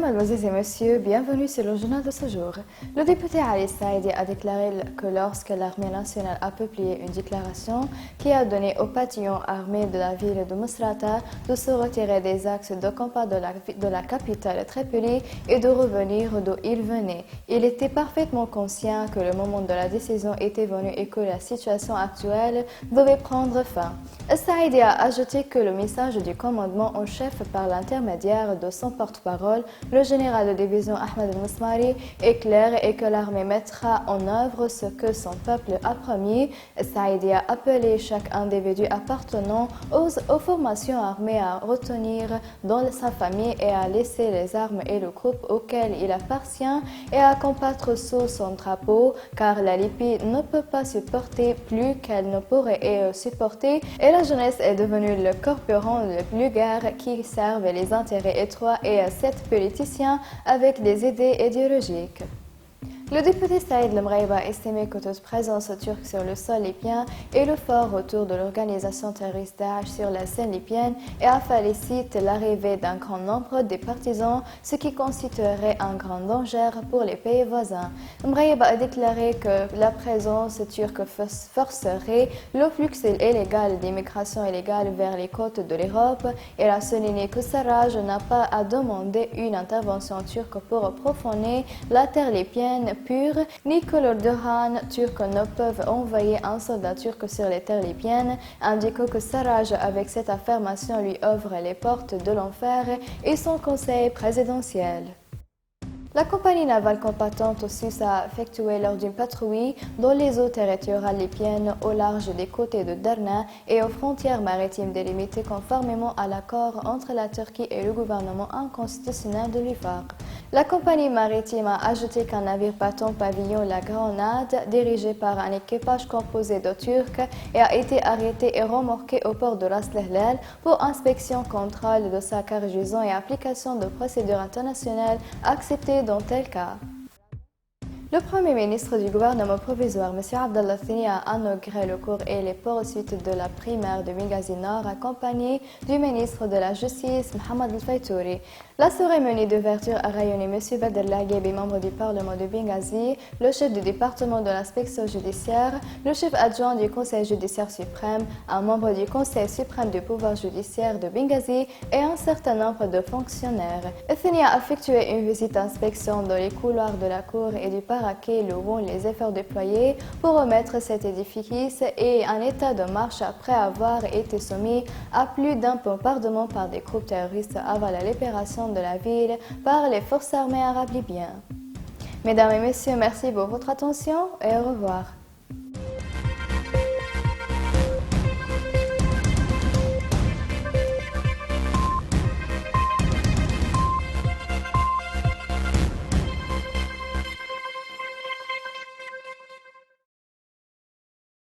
Mesdemoiselles et messieurs, bienvenue sur le journal de ce jour. Le député Ali Saïdi a déclaré que lorsque l'armée nationale a publié une déclaration qui a donné au bataillon armé de la ville de Misrata de se retirer des axes de combat de la capitale Tripoli et de revenir d'où il venait, il était parfaitement conscient que le moment de la décision était venu et que la situation actuelle devait prendre fin. Saïdi a ajouté que le message du commandement en chef par l'intermédiaire de son porte-parole, le général de division Ahmed al-Masmari, est clair et que l'armée mettra en œuvre ce que son peuple a promis. Saïdi a appelé chaque individu appartenant aux formations armées à retenir dans sa famille et à laisser les armes et le groupe auquel il appartient et à combattre sous son drapeau, car la Libye ne peut pas supporter plus qu'elle ne pourrait supporter et la jeunesse est devenue le carburant le plus guerre qui servent les intérêts étroits et sept politiciens avec des idées idéologiques. Le député Saïd Lemreïba a estimé que toute présence turque sur le sol libyen est le fort retour de l'organisation terroriste Daesh sur la scène libyenne et a félicité l'arrivée d'un grand nombre de partisans, ce qui constituerait un grand danger pour les pays voisins. Lemreïba a déclaré que la présence turque forcerait le flux illégal d'immigration illégale vers les côtes de l'Europe. Elle a souligné que Sarraj n'a pas à demander une intervention turque pour profaner la terre libyenne pure, ni que l'Erdogan turc ne peuvent envoyer un soldat turc sur les terres libyennes, indiquant que Sarraj, avec cette affirmation, lui ouvre les portes de l'enfer et son conseil présidentiel. La compagnie navale combattante suisse a effectué lors d'une patrouille dans les eaux territoriales libyennes au large des côtes de Derna et aux frontières maritimes délimitées conformément à l'accord entre la Turquie et le gouvernement inconstitutionnel de l'UFAR. La compagnie maritime a ajouté qu'un navire battant pavillon La Grenade, dirigé par un équipage composé de Turcs, a été arrêté et remorqué au port de Ras Lehlal pour inspection, contrôle de sa cargaison et application de procédures internationales acceptées dans tel cas. Le Premier ministre du gouvernement provisoire, M. Abdallah Thani, a inauguré le cours et les poursuites de la primaire de Benghazi Nord, accompagné du ministre de la Justice, Mohamed El-Faytouri. La cérémonie d'ouverture a rayonné M. Badr Laguebi, membre du Parlement de Benghazi, le chef du département de l'inspection judiciaire, le chef adjoint du Conseil judiciaire suprême, un membre du Conseil suprême du pouvoir judiciaire de Benghazi et un certain nombre de fonctionnaires. Thani a effectué une visite d'inspection dans les couloirs de la cour et du parquet, louant les efforts déployés pour remettre cet édifice et en état de marche après avoir été soumis à plus d'un bombardement par des groupes terroristes avant la libération de la ville par les forces armées arabes libyennes. Mesdames et messieurs, merci pour votre attention et au revoir.